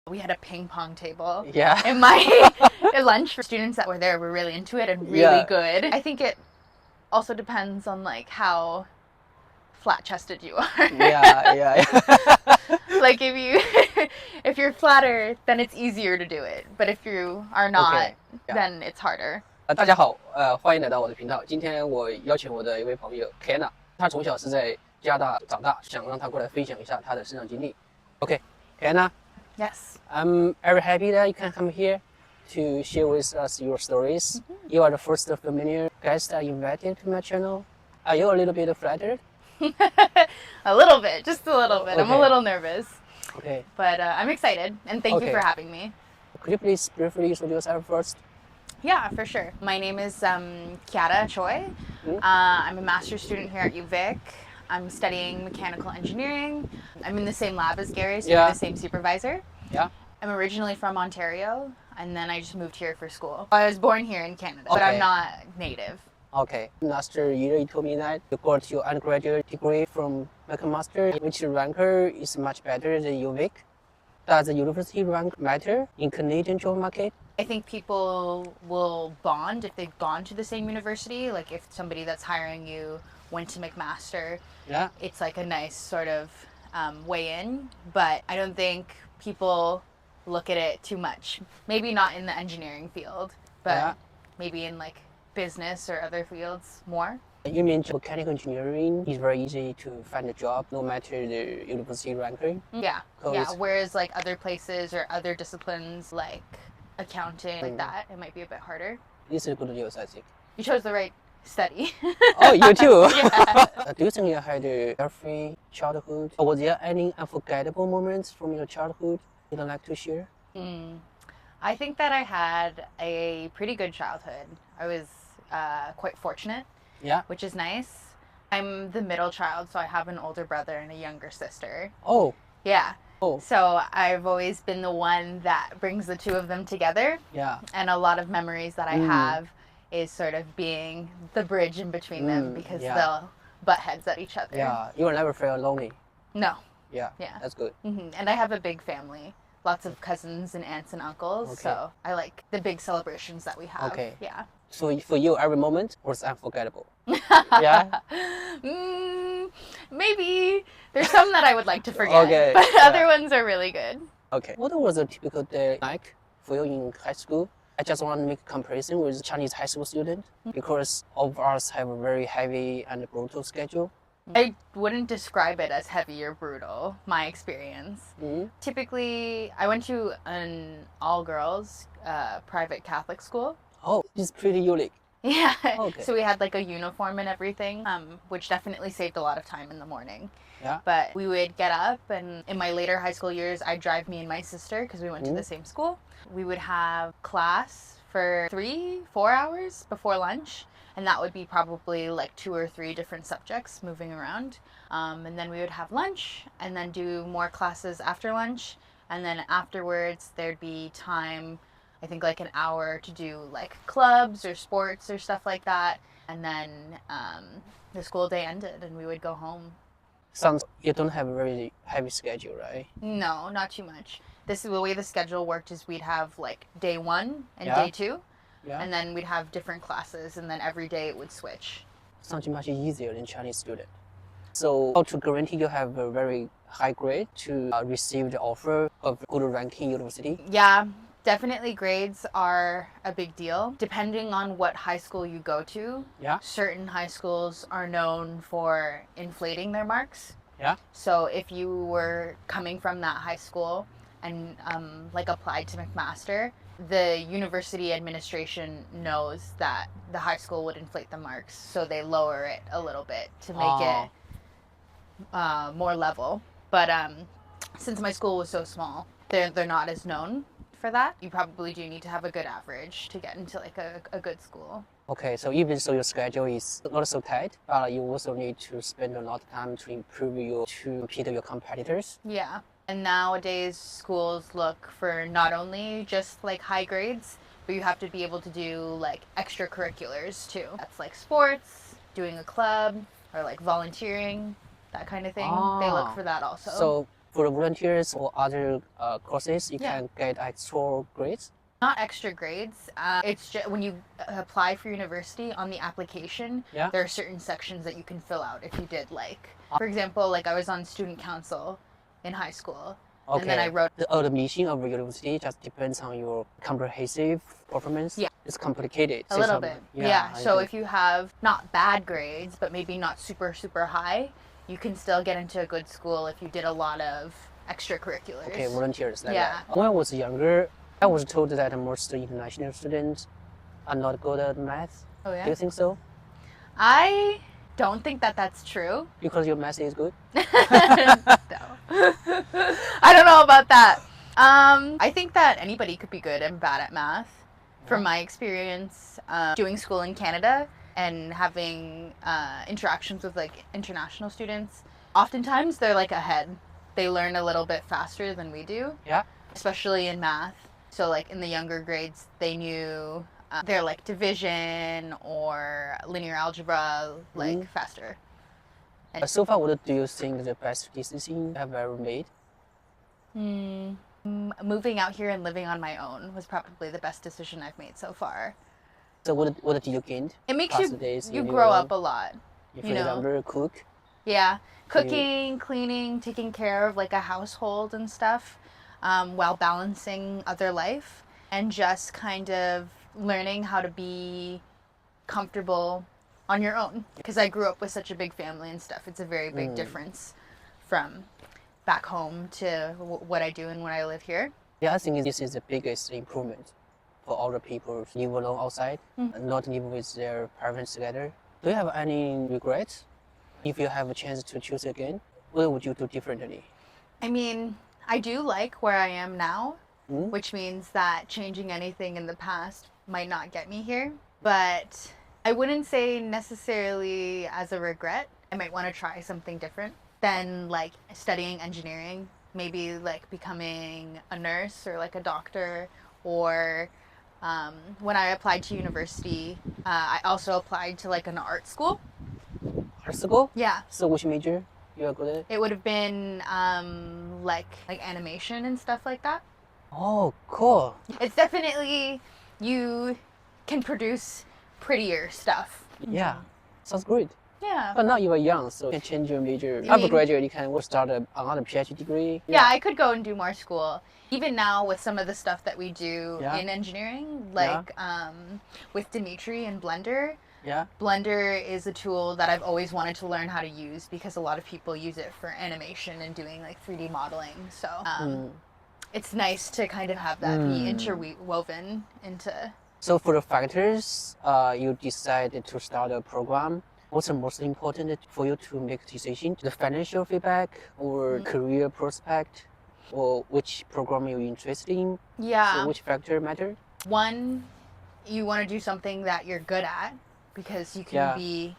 We had a ping pong table. Yeah. In my lunch, for students that were there were really into it and really good. I think it also depends on like how flat-chested you are. Yeah. Like if you're flatter, then it's easier to do it. But if you are not, Okay. then it's harder. 大家好，欢迎来到我的频道。今天我邀请我的一位朋友 Chiara，她从小是在加拿大长大，想让她过来分享一下她的成长经历。Okay, Chiara, Yes. I'm very happy that you can come here to share with us your stories. You are the first familiar guest I invited to my channel. Are you a little bit flattered? A little bit, just a little bit. I'm a Okay. little nervous, Okay. but I'm excited, and thank you Okay. for having me. Could you please briefly introduce yourself first? Yeah, for sure. My name is Chiara Choi. I'm a master's student here at UVic. I'm studying mechanical engineering. I'm in the same lab as Gary, so we're the same supervisor. Yeah. I'm originally from Ontario, and then I just moved here for school. I was born here in Canada, but I'm not native. Okay. Last year you told me that you got your undergraduate degree from McMaster, which ranker is much better than UVic. Does the university rank matter in Canadian job market? I think people will bond if they've gone to the same university. Like if somebody that's hiring you went to McMaster, Yeah. it's like a nice sort of way in. But I don't think people look at it too much. Maybe not in the engineering field, but maybe in like business or other fields more. You mean mechanical engineering is very easy to find a job no matter the university ranking? Yeah. Whereas like other places or other disciplines like accounting, like that, it might be a bit harder. This is good news, I think. You chose the right study. Oh, you too? Yeah. Do you think you had a carefree childhood? Or was there any unforgettable moments from your childhood you'd like to share? I think that I had a pretty good childhood. I was quite fortunate, which is nice. I'm the middle child, so I have an older brother and a younger sister. Oh. Yeah. Oh. So I've always been the one that brings the two of them together. Yeah. And a lot of memories that I have is sort of being the bridge in between them because they'll butt heads at each other. Yeah. You will never feel lonely. No. Yeah. That's good. And I have a big family. Lots of cousins and aunts and uncles. So I like the big celebrations that we have. Okay. Yeah. So for you, every moment was unforgettable. Yeah. Maybe there's some that I would like to forget, but other ones are really good. Okay. What was a typical day like for you in high school? I just want to make a comparison with Chinese high school students because all of us have a very heavy and brutal schedule. I wouldn't describe it as heavy or brutal, my experience. Typically, I went to an all-girls private Catholic school. Oh, it's pretty unique. Yeah. Okay. So we had like a uniform and everything, which definitely saved a lot of time in the morning. Yeah. But we would get up, and in my later high school years, I'd drive me and my sister because we went to the same school. We would have class for 3-4 hours before lunch, and that would be probably like 2 or 3 different subjects moving around. And then we would have lunch, and then do more classes after lunch, and then afterwards there'd be time, I think like an hour to do like clubs or sports or stuff like that. And then the school day ended and we would go home. Sounds you don't have a very heavy schedule, right? No, not too much. This is the way the schedule worked is we'd have like day 1 and day 2. Yeah. And then we'd have different classes and then every day it would switch. Sounds much easier than Chinese student. So how to guarantee you have a very high grade to receive the offer of good ranking university? Yeah. Definitely grades are a big deal. Depending on what high school you go to, certain high schools are known for inflating their marks. Yeah. So if you were coming from that high school and like applied to McMaster, the university administration knows that the high school would inflate the marks, so they lower it a little bit to make it more level. But since my school was so small, they're not as known for that. You probably do need to have a good average to get into like a good school. Okay, so even so your schedule is not so tight, but you also need to spend a lot of time to compete your competitors. Yeah. And nowadays schools look for not only just like high grades, but you have to be able to do like extracurriculars too. That's like sports, doing a club, or like volunteering, that kind of thing. They look for that also. So For the volunteers or other courses, you Yeah. can get extra grades. Not extra grades. It's just when you apply for university on the application, Yeah. there are certain sections that you can fill out if you did like, for example, like I was on student council in high school, Okay. and then I wrote. The admission of the university just depends on your comprehensive performance. Yeah. It's complicated. A little bit. Yeah. I So do. if you have not bad grades, but maybe not super, super high, you can still get into a good school if you did a lot of extracurriculars. Okay, volunteers like Yeah. that. When I was younger, I was told that most international students are not good at math. Oh, Do yeah? you think so? I don't think that that's true. Because your math is good? No. I don't know about that. I think that anybody could be good and bad at math. From my experience doing school in Canada and having interactions with like international students, oftentimes they're like ahead. They learn a little bit faster than we do, Yeah. especially in math. So like in the younger grades, they knew their like division or linear algebra like faster. So far, what do you think the best decision you have ever made? Moving out here and living on my own was probably the best decision I've made so far. So what did you gain? It makes Past days you when grow were- up a lot. For you know. example, cook. Yeah, cooking, cleaning, taking care of like a household and stuff, while balancing other life, and just kind of learning how to be comfortable on your own. Because I grew up with such a big family and stuff. It's a very big difference from back home to what I do and when I live here. Yeah, I think this is the biggest improvement for all the people who live alone outside and not live with their parents together. Do you have any regrets? If you have a chance to choose again, what would you do differently? I mean, I do like where I am now, which means that changing anything in the past might not get me here. But I wouldn't say necessarily as a regret. I might want to try something different than like studying engineering, maybe like becoming a nurse or like a doctor. Or when I applied to university, I also applied to like an art school. Art school? Yeah. So which major you are good at? It would have been like animation and stuff like that. Oh, cool. It's definitely, you can produce prettier stuff. Yeah, sounds great. Yeah. But now you are young, so you can change your major. I After mean- graduate, you can start another PhD degree. Yeah, I could go and do more school. Even now with some of the stuff that we do Yeah. in engineering, like with Dimitri and Blender. Yeah. Blender is a tool that I've always wanted to learn how to use because a lot of people use it for animation and doing like 3D modeling. So it's nice to kind of have that be interwoven into. So for the factors, you decided to start a program. What's the most important for you to make a decision? The financial feedback or career prospect, or which program you're interested in? Yeah. So which factor matter? One, you want to do something that you're good at because you can be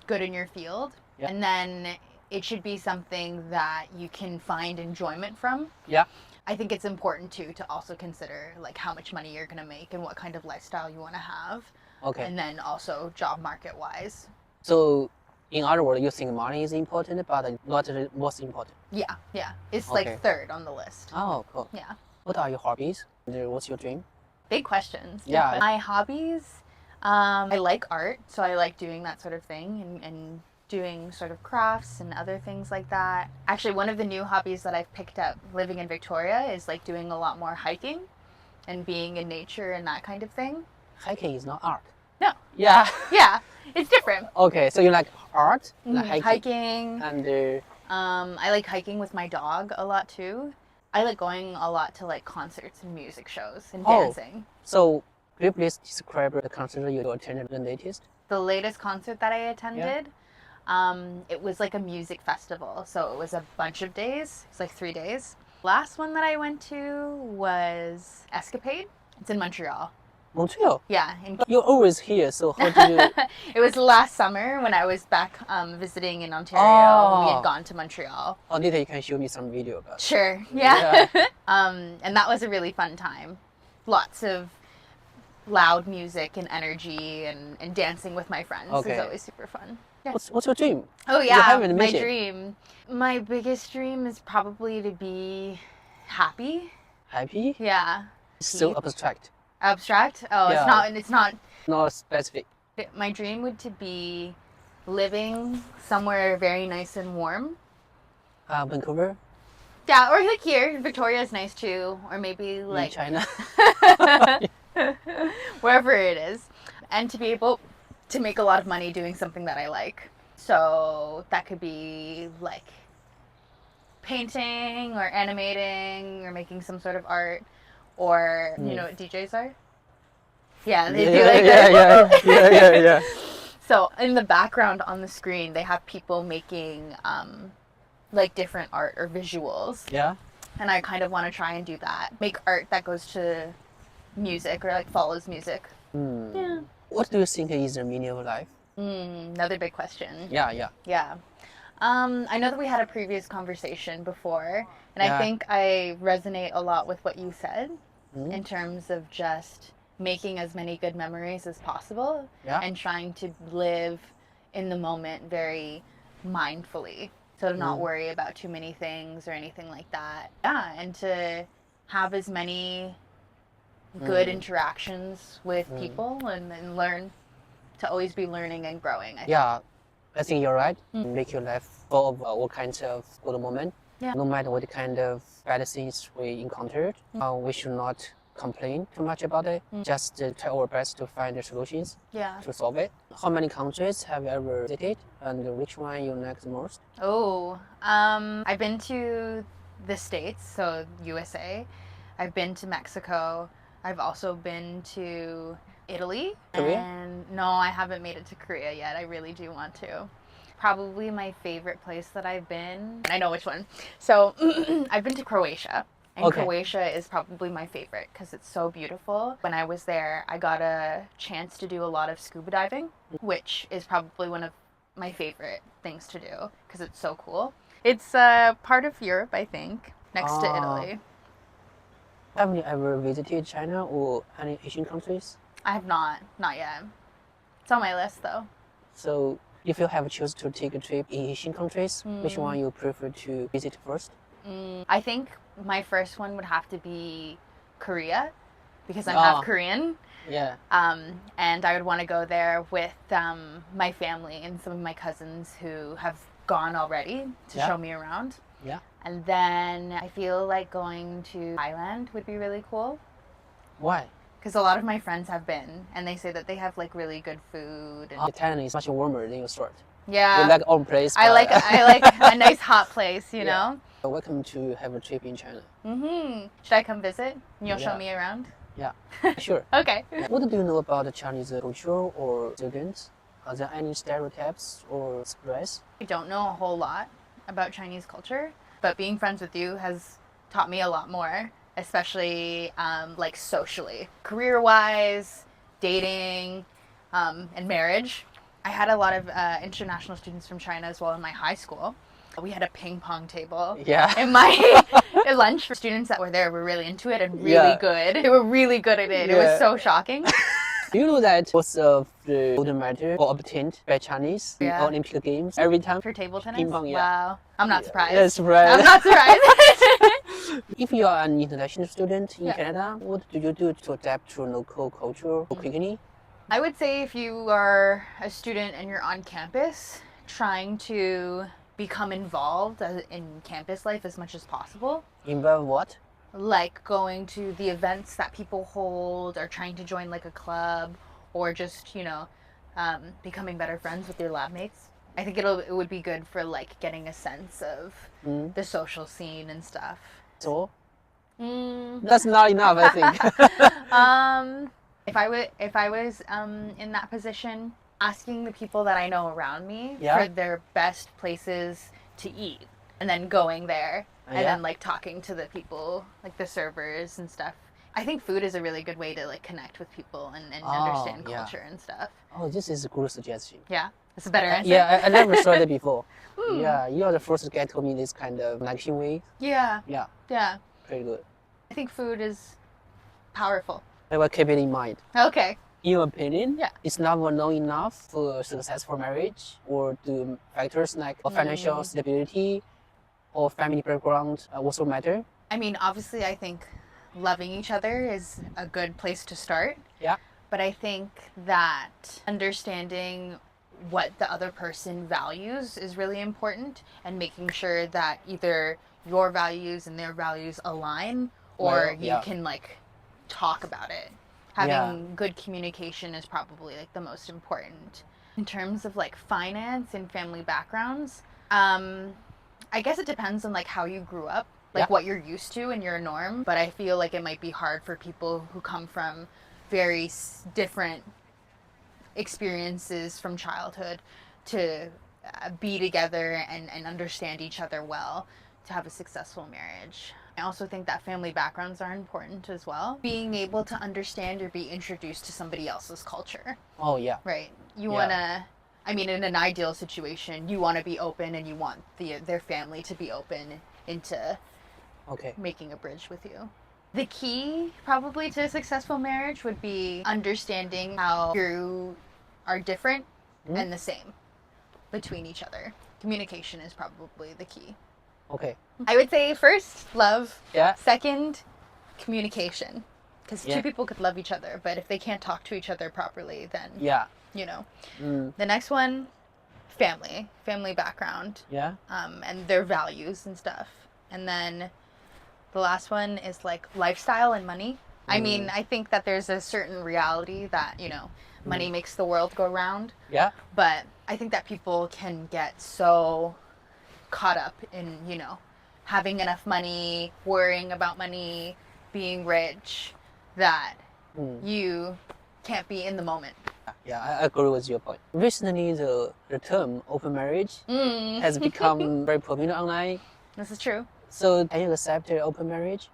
good in your field. Yeah. And then it should be something that you can find enjoyment from. Yeah. I think it's important too to also consider like how much money you're going to make and what kind of lifestyle you want to have. Okay. And then also job market wise. So in other words, you think money is important, but not the most important. Yeah. Yeah. It's Okay. like third on the list. Oh, cool. Yeah. What are your hobbies? And what's your dream? Big questions. Yeah. My hobbies, I like art, so I like doing that sort of thing and doing sort of crafts and other things like that. Actually, one of the new hobbies that I've picked up living in Victoria is like doing a lot more hiking and being in nature and that kind of thing. Hiking is not art. No. Yeah. Yeah, it's different. Okay, so you like art, like Hiking. and I like hiking with my dog a lot too. I like going a lot to like concerts and music shows and dancing. so could you please describe the concert you attended the latest? The latest concert that I attended, it was like a music festival. So it was a bunch of days. It's like 3 days. Last one that I went to was Escapade. It's in Montreal. Montreal. Yeah. You're always here, so how do you? It was last summer when I was back visiting in Ontario. We Oh. had gone to Montreal. Oh, later you can show me some video about it. Sure. Yeah. And that was a really fun time. Lots of loud music and energy and dancing with my friends Okay. is always super fun. What's your dream? Oh You yeah, haven't my mentioned. dream. My biggest dream is probably to be happy. Happy? Yeah. So Peace. abstract, Abstract? Oh, Yeah. it's not. not specific. My dream would to be living somewhere very nice and warm. Vancouver, Yeah, or like here, Victoria is nice too, or maybe in like China. wherever it is, and to be able to make a lot of money doing something that I like. So that could be like painting or animating or making some sort of art, or you know what DJs are? Yeah, they do like that. yeah. So in the background on the screen, they have people making like different art or visuals, Yeah. and I kind of want to try and do that. Make art that goes to music or like follows music. Yeah. What do you think is the meaning of life? Another big question. Yeah. Yeah. I know that we had a previous conversation before, and I Yeah. think I resonate a lot with what you said Mm. in terms of just making as many good memories as possible Yeah. and trying to live in the moment very mindfully. So to not worry about too many things or anything like that. Yeah, and to have as many good interactions with people and learn to always be learning and growing. I think. Yeah, I think you're right. Make your life full of all kinds of good moments. Yeah. No matter what kind of bad things we encountered, we should not complain too much about it. Just try our best to find the solutions Yeah. to solve it. How many countries have you ever visited, and which one you like the most? Oh, I've been to the States, so USA. I've been to Mexico. I've also been to Italy. Korea? And no, I haven't made it to Korea yet. I really do want to. Probably my favorite place that I've been. I know which one. So I've been to Croatia. And Okay. Croatia is probably my favorite because it's so beautiful. When I was there, I got a chance to do a lot of scuba diving, which is probably one of my favorite things to do because it's so cool. It's part of Europe, I think, next to Italy. Have you ever visited China or any Asian countries? I have not yet. It's on my list though. So, if you have choose to take a trip in Asian countries, which one you prefer to visit first? I think my first one would have to be Korea because I'm half Korean. Yeah. And I would want to go there with my family and some of my cousins who have gone already to Yeah. show me around. Yeah. And then I feel like going to Thailand would be really cool Why? because a lot of my friends have been and they say that they have like really good food. And Thailand is much warmer than your start. yeah, You like own place. I but- like a nice hot place, you Yeah. know. Welcome to have a trip in China. Should I come visit? And you'll show Yeah. me around? Yeah, sure. Okay. What do you know about the Chinese culture or students? Are there any stereotypes or stress? I don't know a whole lot about Chinese culture, but being friends with you has taught me a lot more, especially like socially, career-wise, dating, and marriage. I had a lot of international students from China as well in my high school. We had a ping pong table. Yeah. In my lunch, students that were there were really into it and really Yeah. good. They were really good at it. It was Yeah. so shocking. Do you know that most of the gold medal are obtained by Chinese in Yeah. Olympic Games every time? For table tennis? Ping pong, yeah. Wow. I'm not surprised. Yeah, surprised. I'm not surprised. If you are an international student in Yeah. Canada, what do you do to adapt to local culture quickly? I would say if you are a student and you're on campus, trying to become involved in campus life as much as possible. Involve what? Like going to the events that people hold or trying to join like a club or just, you know, becoming better friends with your lab mates. I think it would be good for like getting a sense of the social scene and stuff. So that's not enough, I think. If I was in that position, asking the people that I know around me Yeah. for their best places to eat, and then going there and Yeah. then like talking to the people, like the servers and stuff. I think food is a really good way to like connect with people and understand yeah. culture and stuff. Oh, this is a good suggestion. Yeah, that's a better answer. Yeah, I never saw that before. Yeah, you are the first guy told me this kind of action way. Yeah, Yeah, yeah. very good. I think food is powerful. I will keep it in mind. Okay. In your opinion, Yeah. is love alone enough for a successful marriage, or do factors like financial stability or family background also matter? I mean, obviously, I think loving each other is a good place to start. Yeah. But I think that understanding what the other person values is really important, and making sure that either your values and their values align, or Well, you yeah. can like talk about it. Having good communication is probably like the most important. In terms of like finance and family backgrounds, I guess it depends on like how you grew up, like what you're used to and your norm. But I feel like it might be hard for people who come from very different experiences from childhood to be together and understand each other well to have a successful marriage. I also think that family backgrounds are important as well. Being able to understand or be introduced to somebody else's culture. Oh, yeah. Right. You want to, I mean, in an ideal situation, you want to be open, and you want their family to be open into making a bridge with you. The key probably to a successful marriage would be understanding how you are different and the same between each other. Communication is probably the key. Okay. I would say first, love. Yeah. Second, communication. Because two people could love each other, but if they can't talk to each other properly, then, you know. The next one, family. Family background. Yeah. And their values and stuff. And then the last one is like lifestyle and money. I mean, I think that there's a certain reality that, you know, money makes the world go round. Yeah. But I think that people can get so caught up in, you know, having enough money, worrying about money, being rich, that you can't be in the moment. Yeah, I agree with your point. Recently, the term open marriage has become very popular online. This is true. So, can you accept open marriage?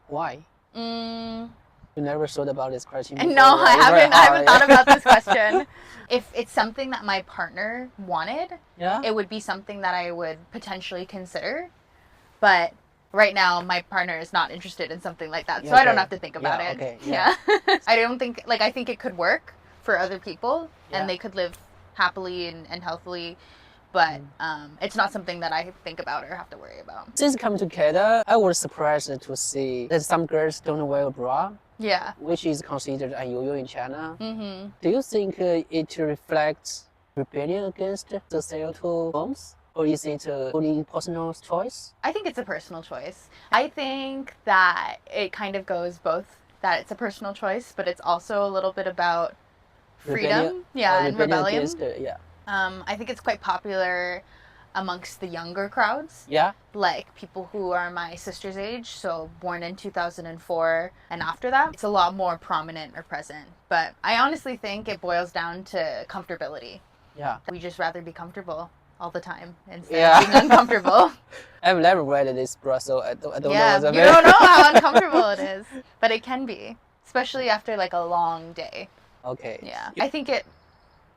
Why? You never thought about this question before? No, I haven't thought about this question. If it's something that my partner wanted, it would be something that I would potentially consider. But right now, my partner is not interested in something like that, so I don't have to think about it. Okay, I don't think, like, I think it could work for other people, and they could live happily and healthily. But it's not something that I think about or have to worry about. Since coming to Canada, I was surprised to see that some girls don't wear a bra. Yeah. Which is considered unusual in China. Do you think it reflects rebellion against societal norms? Or is it only personal choice? I think it's a personal choice. I think that it kind of goes both, that it's a personal choice, but it's also a little bit about freedom. And rebellion. I think it's quite popular amongst the younger crowds. Yeah. Like people who are my sister's age, so born in 2004 and after that. It's a lot more prominent or present. But I honestly think it boils down to comfortability. Yeah. We just rather be comfortable all the time instead of being uncomfortable. I've never read this bra, so I don't know. You don't know how uncomfortable it is. But it can be, especially after like a long day. Okay. Yeah. I think it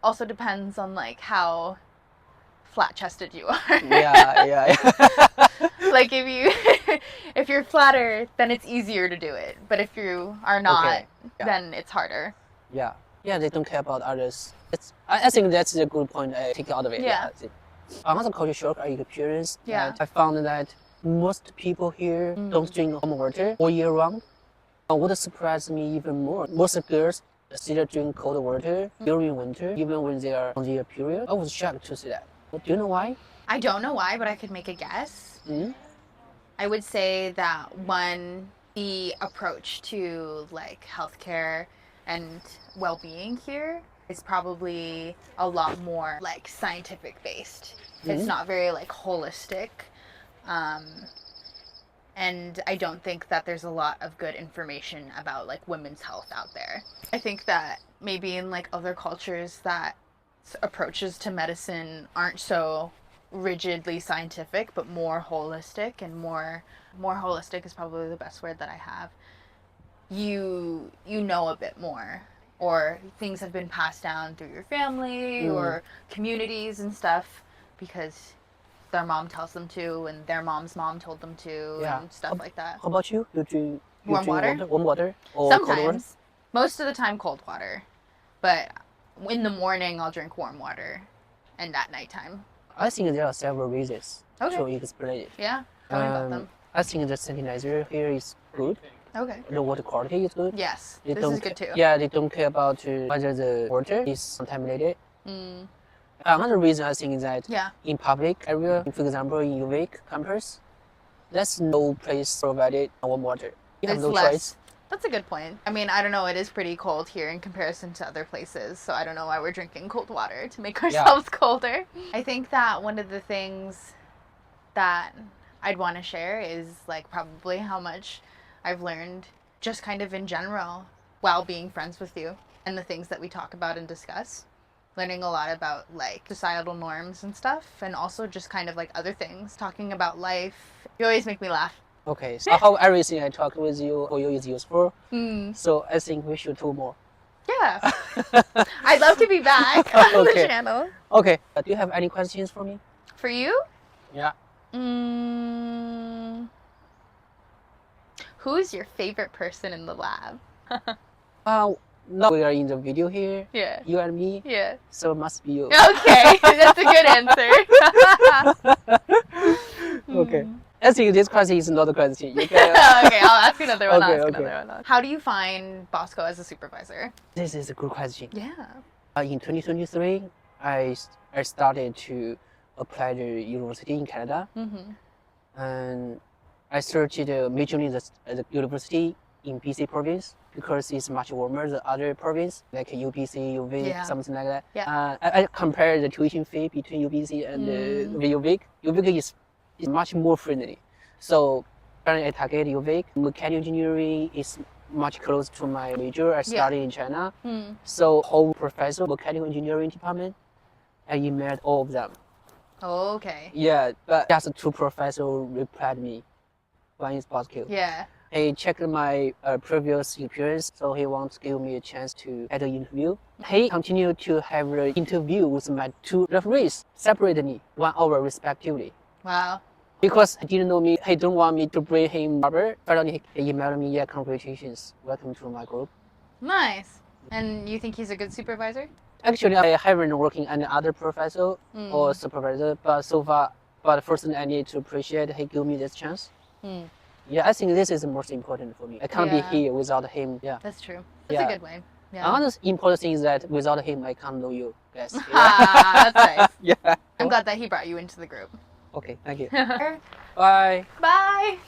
also depends on like how flat-chested you are. Like if you're flatter, then it's easier to do it. But if you are not, then it's harder. Yeah, they don't care about others. I think that's a good point. I take out of it. Another culture shock I experienced. I found that most people here don't drink warm water all year round. What surprised me even more, most girls still drink cold water during winter, even when they are on their period. I was shocked to see that. Do you know why? I don't know why, but I could make a guess. I would say that the approach to like healthcare and well-being here is probably a lot more like scientific based. It's not very like holistic. And I don't think that there's a lot of good information about like women's health out there. I think that maybe in like other cultures that approaches to medicine aren't so rigidly scientific, but more holistic, and more holistic is probably the best word that I have. You know a bit more, or things have been passed down through your family or communities and stuff because their mom tells them to, and their mom's mom told them to, and stuff like that. How about you? You drink warm water? Warm water or Sometimes. cold water? Most of the time, cold water. but in the morning I'll drink warm water, and at nighttime. I think there are several reasons Okay. to explain it. Yeah, tell me about them. I think the sanitizer here is good. Okay. The water quality is good. Yes, They this don't is good too. Yeah, they don't care about whether the water is contaminated. Mm, Another reason I think is that yeah. in public area, for example, in UVic campus, there's no place provided warm water. You have It's no less. choice. That's a good point. I mean, I don't know. It is pretty cold here in comparison to other places, so I don't know why we're drinking cold water to make ourselves colder. I think that one of the things that I'd want to share is like probably how much I've learned just kind of in general while being friends with you and the things that we talk about and discuss. Learning a lot about like societal norms and stuff, and also just kind of like other things, talking about life. You always make me laugh. Okay, so I hope everything I talked with you for you is useful. Mm. So I think we should do more. Yeah. I'd love to be back on the Okay. channel. Okay, do you have any questions for me? For you? Yeah. Who's your favorite person in the lab? Now we are in the video here, Yeah. you and me, Yeah. so it must be you. Okay, that's a good answer. Okay. I think this question is not a question. You can, Okay, I'll ask another one. Okay, I'll ask okay. another one. How do you find Bosco as a supervisor? this is a good question. Yeah. In 2023, I started to apply to university in Canada, Mm-hmm. and I searched majorly the university in BC province because it's much warmer than other province like UBC, UVic, Yeah. something like that. Yeah. I compared the tuition fee between UBC and UVic. UVic is much more friendly. So currently I target UVic. Mechanical engineering is much close to my major. I studied in China. Mm. So whole professor mechanical engineering department, I emailed all of them. Okay. Yeah, but just two professors replied me. One is Bosco. Yeah. He checked my previous experience, so he wants to give me a chance to have an interview. He continued to have an interview with my two referees separately, 1 hour respectively. Wow. Because he didn't know me, he don't want me to bring him rubber. Finally, he emailed me, yeah, congratulations, welcome to my group. Nice. And you think he's a good supervisor? Actually, I haven't worked in any other professor or supervisor, but so far, first I need to appreciate he gave me this chance. Mm. Yeah, I think this is the most important for me. I can't be Yeah. here without him. Yeah. That's true. That's Yeah. a good way. Yeah. Another important thing is that without him, I can't know you guys. Ah, that's nice. Yeah. I'm glad that he brought you into the group. Okay, thank you. Bye. Bye.